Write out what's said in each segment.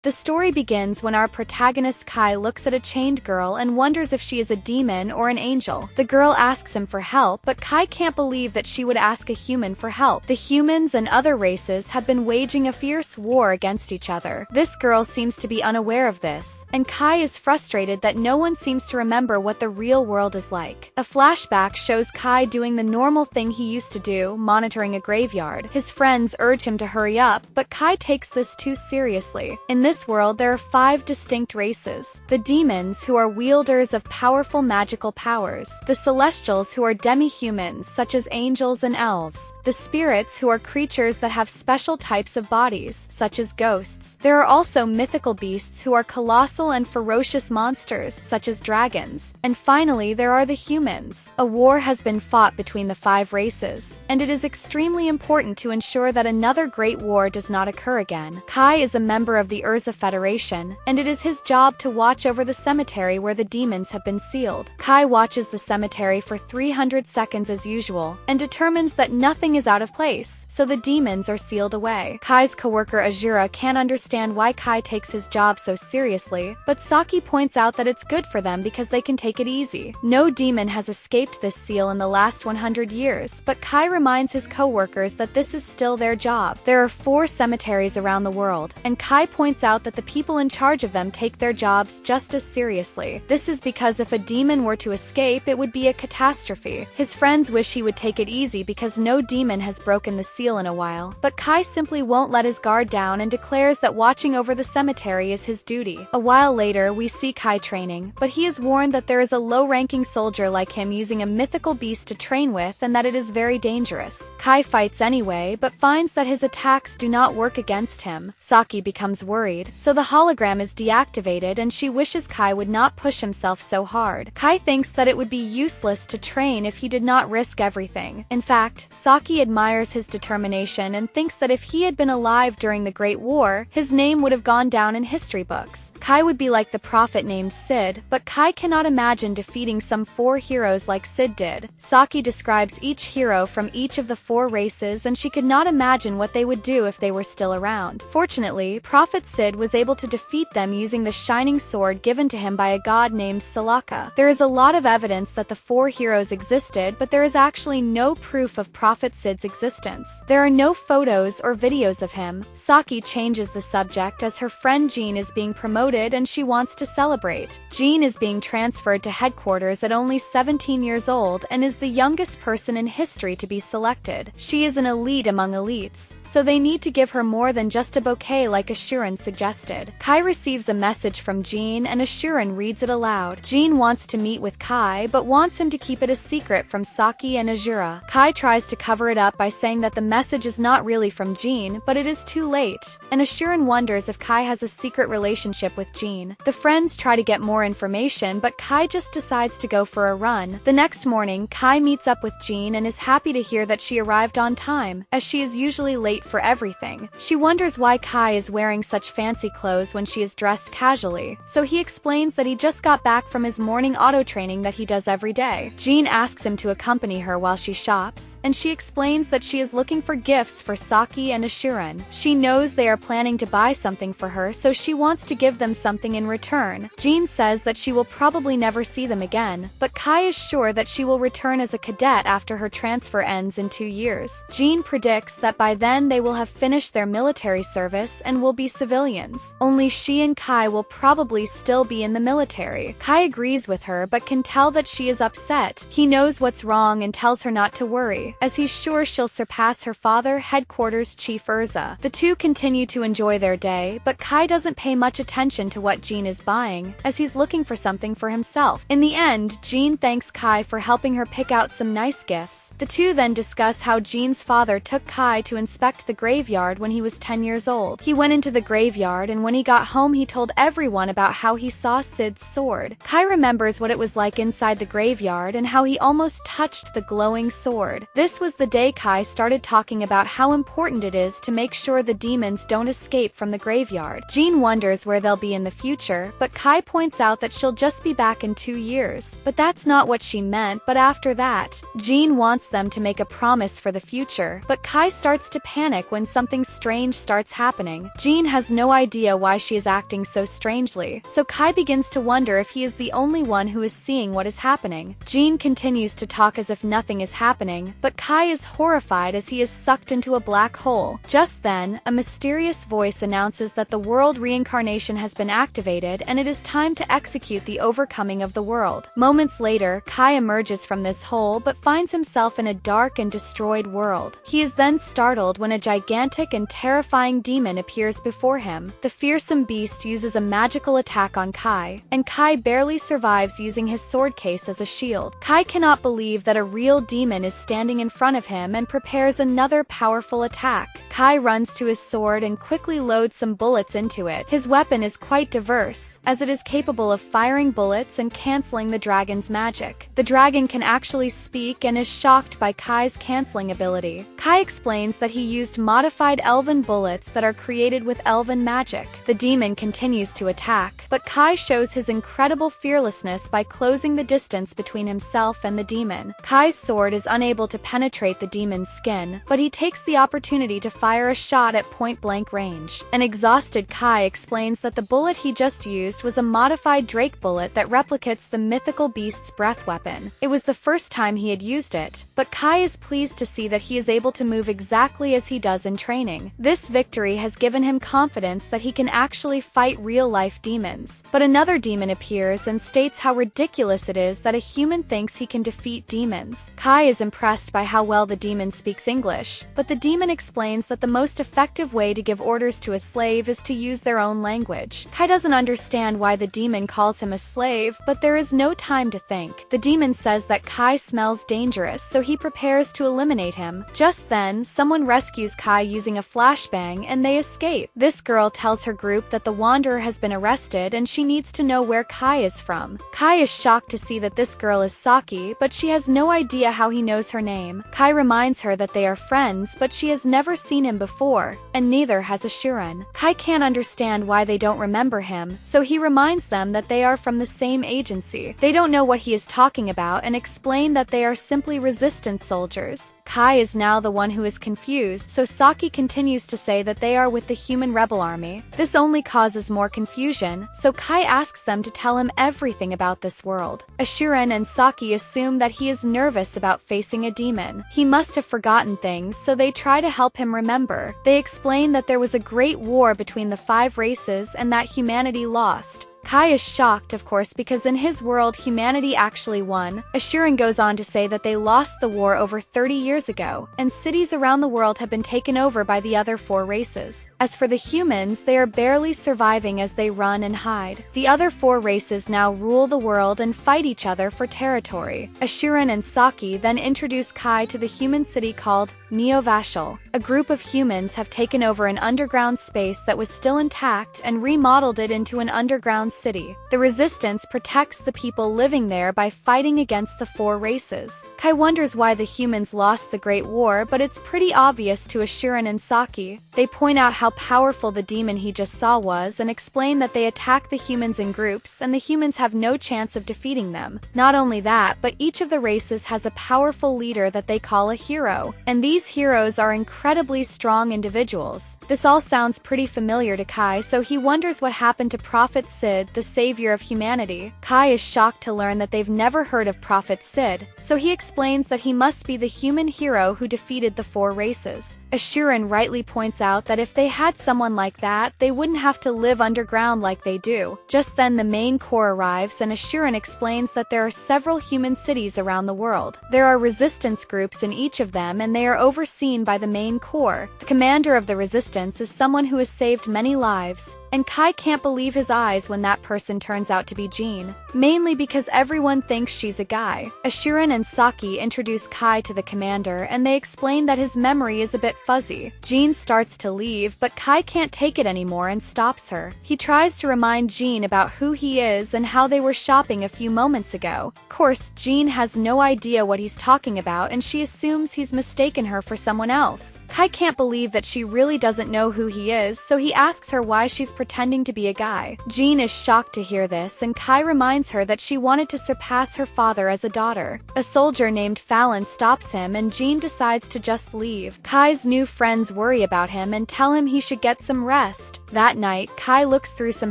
The story begins when our protagonist Kai looks at a chained girl and wonders if she is a demon or an angel. The girl asks him for help, but Kai can't believe that she would ask a human for help. The humans and other races have been waging a fierce war against each other. This girl seems to be unaware of this, and Kai is frustrated that no one seems to remember what the real world is like. A flashback shows Kai doing the normal thing he used to do, monitoring a graveyard. His friends urge him to hurry up, but Kai takes this too seriously. In this world, there are 5 distinct races. The demons, who are wielders of powerful magical powers. The celestials, who are demi-humans, such as angels and elves. The spirits, who are creatures that have special types of bodies, such as ghosts. There are also mythical beasts who are colossal and ferocious monsters, such as dragons. And finally, there are the humans. A war has been fought between the 5 races, and it is extremely important to ensure that another great war does not occur again. Kai is a member of the Urza Federation, and it is his job to watch over the cemetery where the demons have been sealed. Kai watches the cemetery for 300 seconds as usual, and determines that nothing is out of place, so the demons are sealed away. Kai's coworker Azura can't understand why Kai takes his job so seriously, but Saki points out that it's good for them because they can take it easy. No demon has escaped this seal in the last 100 years, but Kai reminds his coworkers that this is still their job. There are 4 cemeteries around the world, and Kai points out that the people in charge of them take their jobs just as seriously. This is because if a demon were to escape, it would be a catastrophe. His friends wish he would take it easy because no demon has broken the seal in a while, but Kai simply won't let his guard down and declares that watching over the cemetery is his duty. A while later, we see Kai training, but he is warned that there is a low-ranking soldier like him using a mythical beast to train with and that it is very dangerous. Kai fights anyway, but finds that his attacks do not work against him. Saki becomes worried, so the hologram is deactivated and she wishes Kai would not push himself so hard. Kai thinks that it would be useless to train if he did not risk everything. In fact, Saki admires his determination and thinks that if he had been alive during the Great War, his name would have gone down in history books. Kai would be like the prophet named Sid, but Kai cannot imagine defeating some 4 heroes like Sid did. Saki describes each hero from each of the 4 races and she could not imagine what they would do if they were still around. Fortunately, Prophet Sid was able to defeat them using the shining sword given to him by a god named Salaka. There is a lot of evidence that the 4 heroes existed, but there is actually no proof of Prophet Sid's existence. There are no photos or videos of him. Saki changes the subject as her friend Jean is being promoted and she wants to celebrate. Jean is being transferred to headquarters at only 17 years old and is the youngest person in history to be selected. She is an elite among elites, so they need to give her more than just a bouquet like Ashuran suggested. Kai receives a message from Jean and Ashuran reads it aloud. Jean wants to meet with Kai but wants him to keep it a secret from Saki and Azura. Kai tries to cover it up by saying that the message is not really from Jean, but it is too late, and Ashuran wonders if Kai has a secret relationship with Jean. The friends try to get more information, but Kai just decides to go for a run. The next morning, Kai meets up with Jean and is happy to hear that she arrived on time, as she is usually late for everything. She wonders why Kai is wearing such fancy clothes when she is dressed casually, so he explains that he just got back from his morning auto training that he does every day. Jean asks him to accompany her while she shops, and she explains that she is looking for gifts for Saki and Ashuran. She knows they are planning to buy something for her, so she wants to give them something in return. Jean says that she will probably never see them again, but Kai is sure that she will return as a cadet after her transfer ends in 2 years. Jean predicts that by then they will have finished their military service and will be civilians. Only she and Kai will probably still be in the military. Kai agrees with her but can tell that she is upset. He knows what's wrong and tells her not to worry, as he's sure she'll surpass her father, headquarters chief Urza. The two continue to enjoy their day, but Kai doesn't pay much attention to what Jean is buying, as he's looking for something for himself. In the end, Jean thanks Kai for helping her pick out some nice gifts. The two then discuss how Jean's father took Kai to inspect the graveyard when he was 10 years old. He went into the graveyard, and when he got home he told everyone about how he saw Sid's sword. Kai remembers what it was like inside the graveyard and how he almost touched the glowing sword. This was the day Kai started talking about how important it is to make sure the demons don't escape from the graveyard. Jean wonders where they'll be in the future, but Kai points out that she'll just be back in 2 years. But that's not what she meant. But after that, Jean wants them to make a promise for the future, but Kai starts to panic when something strange starts happening. Jean has no no idea why she is acting so strangely, so Kai begins to wonder if he is the only one who is seeing what is happening. Jean continues to talk as if nothing is happening, but Kai is horrified as he is sucked into a black hole. Just then, a mysterious voice announces that the world reincarnation has been activated and it is time to execute the overcoming of the world. Moments later, Kai emerges from this hole but finds himself in a dark and destroyed world. He is then startled when a gigantic and terrifying demon appears before him. The fearsome beast uses a magical attack on Kai, and Kai barely survives using his sword case as a shield. Kai cannot believe that a real demon is standing in front of him and prepares another powerful attack. Kai runs to his sword and quickly loads some bullets into it. His weapon is quite diverse, as it is capable of firing bullets and canceling the dragon's magic. The dragon can actually speak and is shocked by Kai's canceling ability. Kai explains that he used modified elven bullets that are created with elven magic. The demon continues to attack, but Kai shows his incredible fearlessness by closing the distance between himself and the demon. Kai's sword is unable to penetrate the demon's skin, but he takes the opportunity to fire a shot at point-blank range. An exhausted Kai explains that the bullet he just used was a modified Drake bullet that replicates the mythical beast's breath weapon. It was the first time he had used it, but Kai is pleased to see that he is able to move exactly as he does in training. This victory has given him confidence that he can actually fight real-life demons. But another demon appears and states how ridiculous it is that a human thinks he can defeat demons. Kai is impressed by how well the demon speaks English, but the demon explains that the most effective way to give orders to a slave is to use their own language. Kai doesn't understand why the demon calls him a slave, but there is no time to think. The demon says that Kai smells dangerous, so he prepares to eliminate him. Just then, someone rescues Kai using a flashbang and they escape. This girl tells her group that the Wanderer has been arrested and she needs to know where Kai is from. Kai is shocked to see that this girl is Saki, but she has no idea how he knows her name. Kai reminds her that they are friends, but she has never seen him before, and neither has Ashuran. Kai can't understand why they don't remember him, so he reminds them that they are from the same agency. They don't know what he is talking about and explain that they are simply resistance soldiers. Kai is now the one who is confused, so Saki continues to say that they are with the human rebel army. This only causes more confusion, so Kai asks them to tell him everything about this world. Ashuran and Saki assume that he is nervous about facing a demon. He must have forgotten things, so they try to help him remember. They explain that there was a great war between the 5 races and that humanity lost. Kai is shocked, of course, because in his world, humanity actually won. Ashuran goes on to say that they lost the war over 30 years ago, and cities around the world have been taken over by the other 4 races. As for the humans, they are barely surviving as they run and hide. The other 4 races now rule the world and fight each other for territory. Ashuran and Saki then introduce Kai to the human city called Neovashal. A group of humans have taken over an underground space that was still intact and remodeled it into an underground city. The resistance protects the people living there by fighting against the 4 races. Kai wonders why the humans lost the Great War, but it's pretty obvious to Ashuran and Saki. They point out how powerful the demon he just saw was and explain that they attack the humans in groups and the humans have no chance of defeating them. Not only that, but each of the races has a powerful leader that they call a hero, and these heroes are incredibly strong individuals. This all sounds pretty familiar to Kai, so he wonders what happened to Prophet Sid, the savior of humanity. Kai is shocked to learn that they've never heard of Prophet Sid, so he explains that he must be the human hero who defeated the 4 races. Ashuran rightly points out that if they had someone like that, they wouldn't have to live underground like they do. Just then the main core arrives and Ashuran explains that there are several human cities around the world. There are resistance groups in each of them and they are overseen by the main core. The commander of the resistance is someone who has saved many lives, and Kai can't believe his eyes when that person turns out to be Jean, mainly because everyone thinks she's a guy. Ashuran and Saki introduce Kai to the commander and they explain that his memory is a bit fuzzy. Jean starts to leave, but Kai can't take it anymore and stops her. He tries to remind Jean about who he is and how they were shopping a few moments ago. Of course, Jean has no idea what he's talking about and she assumes he's mistaken her for someone else. Kai can't believe that she really doesn't know who he is, so he asks her why she's pretending to be a guy. Jean is shocked to hear this, and Kai reminds her that she wanted to surpass her father as a daughter. A soldier named Fallon stops him, and Jean decides to just leave. Kai's new friends worry about him and tell him he should get some rest. That night, Kai looks through some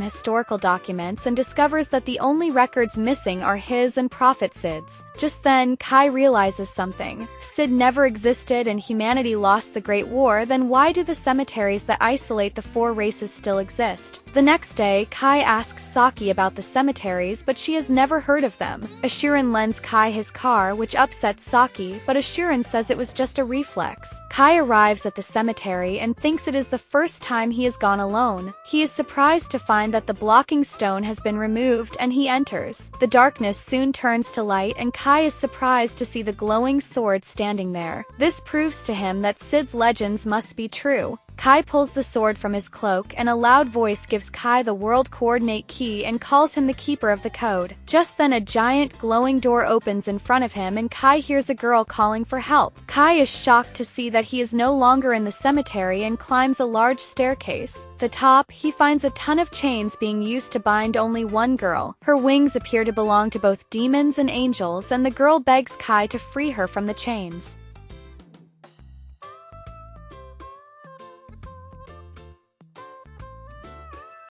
historical documents and discovers that the only records missing are his and Prophet Sid's. Just then, Kai realizes something. Sid never existed and humanity lost the Great War, then why do the cemeteries that isolate the four races still exist? The next day, Kai asks Saki about the cemeteries, but she has never heard of them. Ashuran lends Kai his car, which upsets Saki, but Ashuran says it was just a reflex. Kai arrives at the cemetery and thinks it is the first time he has gone alone. He is surprised to find that the blocking stone has been removed and he enters. The darkness soon turns to light and Kai is surprised to see the glowing sword standing there. This proves to him that Sid's legends must be true. Kai pulls the sword from his cloak and a loud voice gives Kai the world coordinate key and calls him the keeper of the code. Just then a giant glowing door opens in front of him and Kai hears a girl calling for help. Kai is shocked to see that he is no longer in the cemetery and climbs a large staircase. At the top, he finds a ton of chains being used to bind only one girl. Her wings appear to belong to both demons and angels and the girl begs Kai to free her from the chains.